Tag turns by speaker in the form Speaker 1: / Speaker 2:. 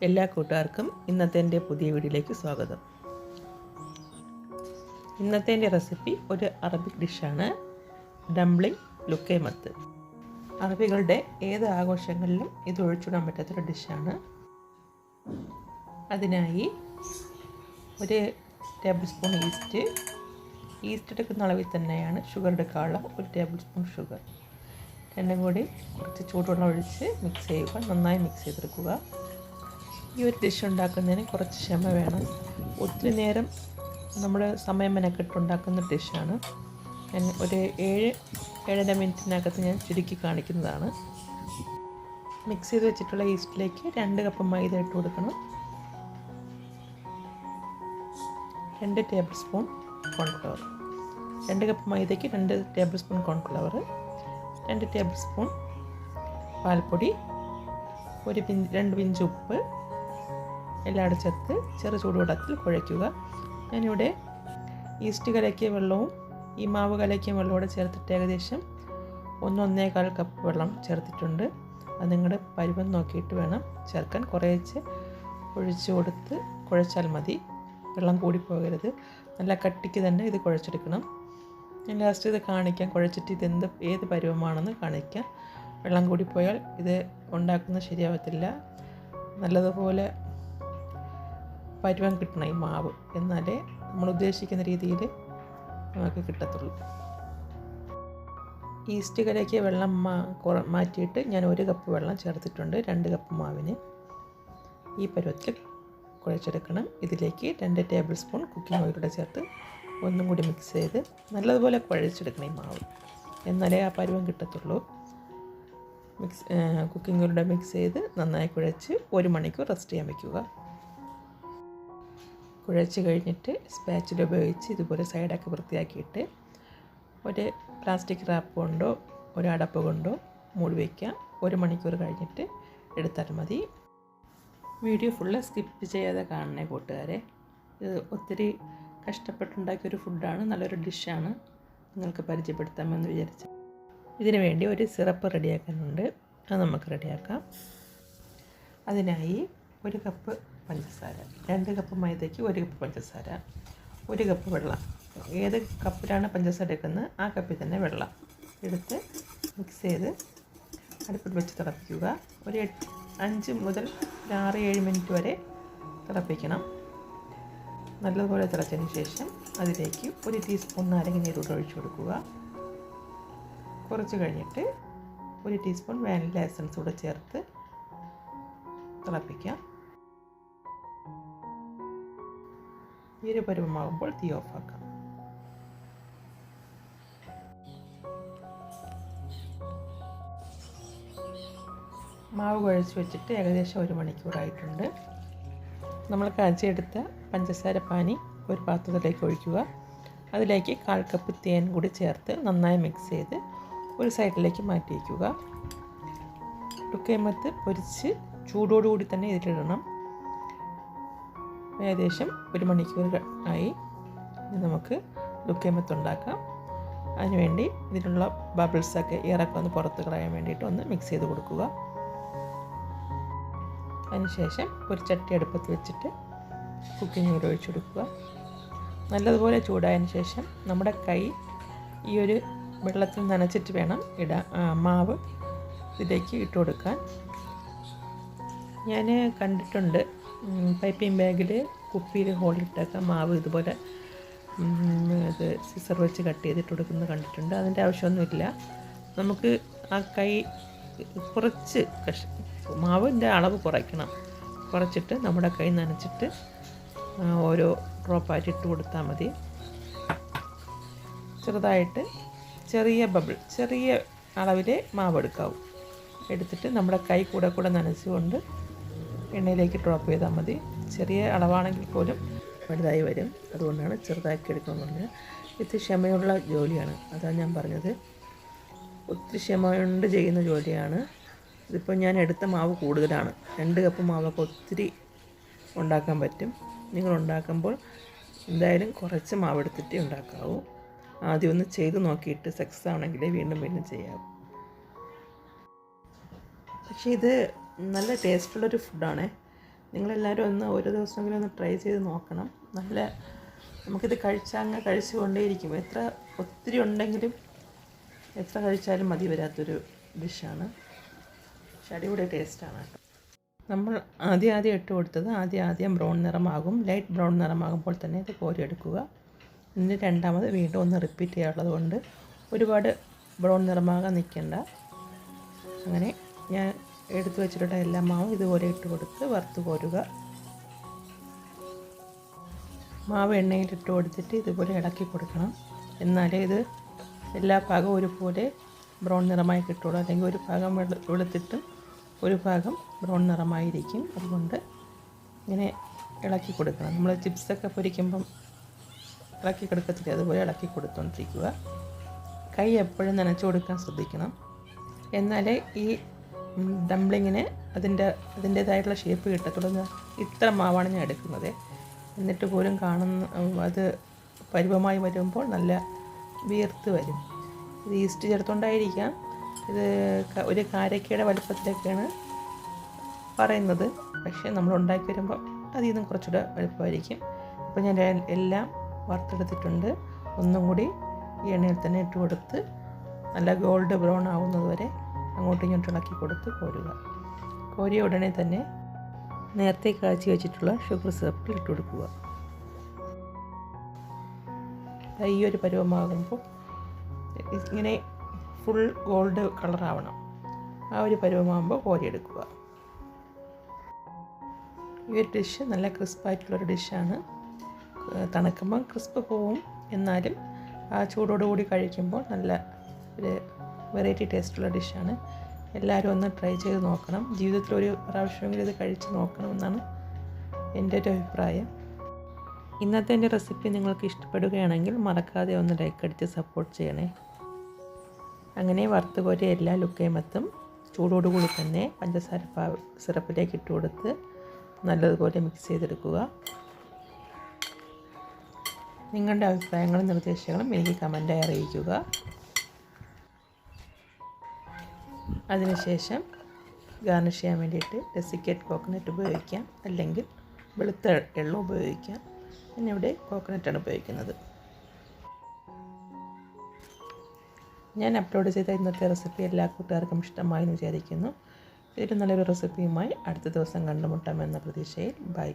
Speaker 1: എല്ലാ കൂട്ടുകാർക്കും ഇന്നത്തെ എൻ്റെ പുതിയ വീഡിയോയിലേക്ക് സ്വാഗതം. ഇന്നത്തെ എൻ്റെ റെസിപ്പി ഒരു അറബിക് ഡിഷാണ്, ഡംപ്ലിംഗ് ലുക്കൈമത്ത്. അറബികളുടെ ഏത് ആഘോഷങ്ങളിലും ഇത് ഒഴിച്ചുവിടാൻ പറ്റാത്തൊരു ഡിഷാണ്. അതിനായി ഒരു ടേബിൾ സ്പൂൺ ഈസ്റ്റ് എടുക്കുന്ന അളവിൽ തന്നെയാണ് ഷുഗർ എടുക്കാനുള്ള. ഒരു ടേബിൾ സ്പൂൺ ഷുഗർ രണ്ടും കൂടി കുറച്ച് ചൂടുവെള്ളം ഒഴിച്ച് മിക്സ് ചെയ്യുക. നന്നായി മിക്സ് ചെയ്തെടുക്കുക. ഈ ഒരു ഡിഷ് ഉണ്ടാക്കുന്നതിന് കുറച്ച് ക്ഷമ വേണം. ഒത്തിരി നേരം നമ്മൾ സമയം മെനക്കെട്ടുണ്ടാക്കുന്ന ഡിഷാണ്. ഞാൻ ഒരു 7-7.5 മിനിറ്റിനകത്ത് ഞാൻ ചുരുക്കി കാണിക്കുന്നതാണ്. മിക്സ് ചെയ്ത് വെച്ചിട്ടുള്ള ഈസ്റ്റിലേക്ക് 2 കപ്പ് മൈദ ഇട്ട് കൊടുക്കണം. 2 ടേബിൾ സ്പൂൺ കോൺഫ്ലവർ. 2 കപ്പ് മൈദയ്ക്ക് 2 tablespoon cornflour, 2 tablespoon പാൽപ്പൊടി, 2 പിഞ്ച് ഉപ്പ് എല്ലാം ചേർത്ത് ചെറു ചൂടുവെള്ളത്തിൽ കുഴയ്ക്കുക. ഞാനിവിടെ ഈസ്റ്റ് കലക്കിയ വെള്ളവും ഈ മാവ് കലക്കിയ വെള്ളവും കൂടെ ചേർത്തിട്ട് ഏകദേശം 1-1.25 കപ്പ് വെള്ളം ചേർത്തിട്ടുണ്ട്. അത് നിങ്ങളുടെ പരുവം നോക്കിയിട്ട് വേണം ചേർക്കാൻ. കുറേശ്ശെ ഒഴിച്ച് കൊടുത്ത് കുഴച്ചാൽ മതി. വെള്ളം കൂടിപ്പോകരുത്. നല്ല കട്ടിക്ക് തന്നെ ഇത് കുഴച്ചെടുക്കണം. ഞാൻ ലാസ്റ്റ് ഇത് കാണിക്കാം, കുഴച്ചിട്ട് ഏത് പരുവമാണെന്ന് കാണിക്കാം. വെള്ളം കൂടിപ്പോയാൽ ഇത് ഉണ്ടാക്കുന്നത് ശരിയാവത്തില്ല. നല്ലതുപോലെ പരുവം കിട്ടണം ഈ മാവ്, എന്നാലേ നമ്മൾ ഉദ്ദേശിക്കുന്ന രീതിയിൽ നമുക്ക് കിട്ടത്തുള്ളൂ. ഈസ്റ്റ് കലക്കിയ വെള്ളം മാറ്റിയിട്ട് ഞാൻ 1 കപ്പ് വെള്ളം ചേർത്തിട്ടുണ്ട് 2 കപ്പ് മാവിന്. ഈ പരുവത്തിൽ കുഴച്ചെടുക്കണം. ഇതിലേക്ക് 2 ടേബിൾ സ്പൂൺ കുക്കിംഗ് ഓയിലൂടെ ചേർത്ത് ഒന്നും കൂടി മിക്സ് ചെയ്ത് നല്ലതുപോലെ കുഴച്ചെടുക്കണം ഈ മാവ്, എന്നാലേ ആ പരുവം കിട്ടത്തുള്ളൂ. കുക്കിംഗ് ഓയിലൂടെ മിക്സ് ചെയ്ത് നന്നായി കുഴച്ച് 1 മണിക്കൂർ റെസ്റ്റ് ചെയ്യാൻ വയ്ക്കുക. കുഴച്ച് കഴിഞ്ഞിട്ട് സ്പാച്ചിൽ ഉപയോഗിച്ച് ഇതുപോലെ സൈഡൊക്കെ വൃത്തിയാക്കിയിട്ട് ഒരു പ്ലാസ്റ്റിക് റാപ്പ് കൊണ്ടോ ഒരു അടപ്പ് കൊണ്ടോ മൂടി വയ്ക്കാം. 1 മണിക്കൂർ കഴിഞ്ഞിട്ട് എടുത്താൽ മതി. വീഡിയോ ഫുള്ള് സ്കിപ്പ് ചെയ്യാതെ കാണണേ കൂട്ടുകാരെ. ഇത് ഒത്തിരി കഷ്ടപ്പെട്ടുണ്ടാക്കിയൊരു ഫുഡാണ്, നല്ലൊരു ഡിഷാണ്, നിങ്ങൾക്ക് പരിചയപ്പെടുത്താമെന്ന് വിചാരിച്ചു. ഇതിനു വേണ്ടി ഒരു സിറപ്പ് റെഡിയാക്കാനുണ്ട്, അത് നമുക്ക് റെഡിയാക്കാം. അതിനായി 1 കപ്പ് പഞ്ചസാര, 2 കപ്പ് മൈദയ്ക്ക് 1 കപ്പ് പഞ്ചസാര, 1 കപ്പ് വെള്ളം. ഏത് കപ്പിലാണ് പഞ്ചസാര എടുക്കുന്നത് ആ കപ്പിൽ തന്നെ വെള്ളം എടുത്ത് മിക്സ് ചെയ്ത് അടുപ്പിൽ വെച്ച് തിളപ്പിക്കുക. ഒരു 5 മുതൽ 6-7 മിനിറ്റ് വരെ തിളപ്പിക്കണം. നല്ലതുപോലെ തിളച്ചതിന് ശേഷം അതിലേക്ക് 1 ടീസ്പൂൺ നാരങ്ങ നീരൂടെ ഒഴിച്ചു കൊടുക്കുക. കുറച്ച് കഴിഞ്ഞിട്ട് 1 ടീസ്പൂൺ വാനില എസൻസ് കൂടെ ചേർത്ത് തിളപ്പിക്കാം. ഈ ഒരു പരുവമാകുമ്പോൾ തീ ഓഫാക്കാം. മാവ് കുഴച്ച് വെച്ചിട്ട് ഏകദേശം 1 മണിക്കൂറായിട്ടുണ്ട്. നമ്മൾ കാച്ചിയെടുത്ത പഞ്ചസാര പാനി ഒരു പാത്രത്തിലേക്ക് ഒഴിക്കുക. അതിലേക്ക് 1/4 കപ്പ് തേൻ കൂടി ചേർത്ത് നന്നായി മിക്സ് ചെയ്ത് ഒരു സൈഡിലേക്ക് മാറ്റി വയ്ക്കുക. ലുക്കൈമത്ത് പൊരിച്ച് ചൂടോടുകൂടി തന്നെ ഇതിലിടണം. ഏകദേശം 1 മണിക്കൂർ ആയി. നമുക്ക് ലുക്കൈമത്ത് ഉണ്ടാക്കാം. അതിനുവേണ്ടി ഇതിലുള്ള ബബിൾസൊക്കെ ഇറക്കം ഒന്ന് പുറത്ത് കളയാൻ വേണ്ടിയിട്ട് ഒന്ന് മിക്സ് ചെയ്ത് കൊടുക്കുക. അതിനുശേഷം ഒരു ചട്ടി അടുപ്പത്ത് വെച്ചിട്ട് കുക്കിംഗ് ഓയിൽ ഒഴിച്ചു കൊടുക്കുക. നല്ലതുപോലെ ചൂടായതിന് ശേഷം നമ്മുടെ കൈ ഈ ഒരു വെള്ളത്തിൽ നനച്ചിട്ട് വേണം മാവ് ഇതിലേക്ക് ഇട്ട് കൊടുക്കാൻ. ഞാൻ കണ്ടിട്ടുണ്ട് പൈപ്പിംഗ് ബാഗിൽ കുപ്പിയിൽ ഹോളിട്ടൊക്കെ മാവ് ഇതുപോലെ ഇത് സിസർ വെച്ച് കട്ട് ചെയ്തിട്ട് കൊടുക്കുന്നത് കണ്ടിട്ടുണ്ട്. അതിൻ്റെ ആവശ്യമൊന്നുമില്ല. നമുക്ക് ആ കൈ കുറച്ച് മാവിൻ്റെ അളവ് കുറച്ചിട്ട് നമ്മുടെ കൈ നനച്ചിട്ട് ഓരോ ഡ്രോപ്പായിട്ട് ഇട്ട് കൊടുത്താൽ മതി. ചെറുതായിട്ട് ചെറിയ അളവിലെ മാവ് എടുക്കാവൂ. എടുത്തിട്ട് നമ്മുടെ കൈ കൂടെ നനച്ചുകൊണ്ട് എണ്ണയിലേക്ക് ഡ്രോപ്പ് ചെയ്താൽ മതി. ചെറിയ അളവാണെങ്കിൽ പോലും വലുതായി വരും. അതുകൊണ്ടാണ് ചെറുതാക്കി എടുക്കുന്നത് പറഞ്ഞത്. ഇത് ക്ഷമയുള്ള ജോലിയാണ്, അതാണ് ഞാൻ പറഞ്ഞത്. ഒത്തിരി ക്ഷമ കൊണ്ട് ചെയ്യുന്ന ജോലിയാണ്. ഇതിപ്പോൾ ഞാൻ എടുത്ത മാവ് കൂടുതലാണ്. 2 കപ്പ് മാവൊക്കെ ഒത്തിരി ഉണ്ടാക്കാൻ പറ്റും. നിങ്ങൾ ഉണ്ടാക്കുമ്പോൾ എന്തായാലും കുറച്ച് മാവ് എടുത്തിട്ടേ ഉണ്ടാക്കാവൂ. ആദ്യം ഒന്ന് ചെയ്ത് നോക്കിയിട്ട് സക്സസ് ആവണമെങ്കിൽ വീണ്ടും ചെയ്യാവൂ. പക്ഷേ ഇത് നല്ല ടേസ്റ്റുള്ളൊരു ഫുഡാണ്. നിങ്ങളെല്ലാവരും ഒന്ന് ഒരു ദിവസമെങ്കിലും ഒന്ന് ട്രൈ ചെയ്ത് നോക്കണം. നല്ല നമുക്കിത് കഴിച്ചു കൊണ്ടേയിരിക്കും. ഒത്തിരി ഉണ്ടെങ്കിലും എത്ര കഴിച്ചാലും മതി വരാത്തൊരു ഡിഷാണ്. പക്ഷെ അടിപൊളി ടേസ്റ്റാണ്. നമ്മൾ ആദ്യം ഇട്ട് കൊടുത്തത് ആദ്യം ബ്രൗൺ നിറമാകും. ലൈറ്റ് ബ്രൗൺ നിറമാകുമ്പോൾ തന്നെ ഇത് കോരിയെടുക്കുക. എന്നിട്ട് രണ്ടാമത് വീണ്ടും ഒന്ന് റിപ്പീറ്റ് ചെയ്യാനുള്ളത് കൊണ്ട് ഒരുപാട് ബ്രൗൺ നിറമാകാൻ നിൽക്കേണ്ട. അങ്ങനെ ഞാൻ എടുത്തു വെച്ചിട്ടുള്ള എല്ലാ മാവും ഇതുപോലെ ഇട്ട് കൊടുത്ത് വറുത്ത് കോരുക. മാവ് എണ്ണയിലിട്ട് കൊടുത്തിട്ട് ഇതുപോലെ ഇളക്കി കൊടുക്കണം. എന്നാലേ ഇത് എല്ലാ ഭാഗവും ഒരുപോലെ ബ്രൗൺ നിറമായി കിട്ടുള്ളൂ. അല്ലെങ്കിൽ ഒരു ഭാഗം വെളുത്തിട്ടും ഒരു ഭാഗം ബ്രൗൺ നിറമായിരിക്കും. അതുകൊണ്ട് ഇങ്ങനെ ഇളക്കി കൊടുക്കണം. നമ്മൾ ചിപ്സൊക്കെ പൊരിക്കുമ്പം ഇളക്കി കൊടുക്കത്തില്ല, അതുപോലെ ഇളക്കി കൊടുത്തുകൊണ്ടിരിക്കുക. കൈ എപ്പോഴും നനച്ചു കൊടുക്കാൻ ശ്രദ്ധിക്കണം. എന്നാലേ ഈ ഡംപ്ലിങ്ങിന് അതിൻ്റേതായിട്ടുള്ള ഷേപ്പ് കിട്ടത്തുള്ളൂ. ഇത്ര മാവാണ് ഞാൻ എടുക്കുന്നത്. എന്നിട്ട് പോലും അത് പരുവമായി വരുമ്പോൾ നല്ല വീർത്ത് വരും. ഇത് ഈസ്റ്റ് ചേർത്തുകൊണ്ടായിരിക്കാം. ഇത് ഒരു കാരക്കയുടെ വലുപ്പത്തിലൊക്കെയാണ് പറയുന്നത്. പക്ഷേ നമ്മൾ ഉണ്ടാക്കി വരുമ്പോൾ അതിൽ നിന്നും കുറച്ചുകൂടെ വലുപ്പമായിരിക്കും. അപ്പോൾ ഞാൻ എല്ലാം വറുത്തെടുത്തിട്ടുണ്ട്. ഒന്നും കൂടി ഈ എണ്ണയിൽ തന്നെ ഇട്ട് കൊടുത്ത് നല്ല ഗോൾഡ് ബ്രൗൺ ആവുന്നത് വരെ അങ്ങോട്ടും ഇങ്ങോട്ടും ഇളക്കി കൊടുത്ത് കോരുക. കോരിയ ഉടനെ തന്നെ നേരത്തെ കാച്ചി വെച്ചിട്ടുള്ള ഷുഗർ സിറപ്പിൽ ഇട്ട് കൊടുക്കുക. ഈ ഒരു പരുവമാകുമ്പോൾ ഇങ്ങനെ ഫുൾ ഗോൾഡ് കളറാവണം. ആ ഒരു പരുവമാകുമ്പോൾ കോരിയെടുക്കുക. ഈ ഒരു ഡിഷ് നല്ല ക്രിസ്പായിട്ടുള്ളൊരു ഡിഷാണ്. തണുക്കുമ്പോൾ ക്രിസ്പ് പോവും, എന്നാലും ആ ചൂടോടുകൂടി കഴിക്കുമ്പോൾ നല്ല ഒരു വെറൈറ്റി ടേസ്റ്റുള്ള ഡിഷാണ്. എല്ലാവരും ഒന്ന് ട്രൈ ചെയ്ത് നോക്കണം. ജീവിതത്തിൽ ഒരു പ്രാവശ്യമെങ്കിലും ഇത് കഴിച്ച് നോക്കണമെന്നാണ് എൻ്റെ ഒരു അഭിപ്രായം. ഇന്നത്തെ എൻ്റെ റെസിപ്പി നിങ്ങൾക്ക് ഇഷ്ടപ്പെടുകയാണെങ്കിൽ മറക്കാതെ ഒന്ന് ലൈക്ക് അടിച്ച് സപ്പോർട്ട് ചെയ്യണേ. അങ്ങനെ വറുത്ത് കോരിയ എല്ലാ ലുക്കൈമത്തും ചൂടോടുകൂടി തന്നെ പഞ്ചസാര സിറപ്പിലേക്ക് ഇട്ട് കൊടുത്ത് നല്ലതുപോലെ മിക്സ് ചെയ്തെടുക്കുക. നിങ്ങളുടെ അഭിപ്രായങ്ങളും നിർദ്ദേശങ്ങളും എനിക്ക് കമൻറ്റായി അറിയിക്കുക. അതിനുശേഷം ഗാർണിഷ് ചെയ്യാൻ വേണ്ടിയിട്ട് ഡെസിക്കേറ്റ് കോക്കനട്ട് ഉപയോഗിക്കാം, അല്ലെങ്കിൽ വെളുത്ത എള്ളും ഉപയോഗിക്കാം. ഞാനിവിടെ കോക്കനട്ടാണ് ഉപയോഗിക്കുന്നത്. ഞാൻ അപ്ലോഡ് ചെയ്ത ഇന്നത്തെ റെസിപ്പി എല്ലാ കൂട്ടുകാർക്കും ഇഷ്ടമായി എന്ന് വിചാരിക്കുന്നു. ഇതിൽ നല്ലൊരു റെസിപ്പിയുമായി അടുത്ത ദിവസം കണ്ടുമുട്ടാമെന്ന പ്രതീക്ഷയിൽ ബൈ.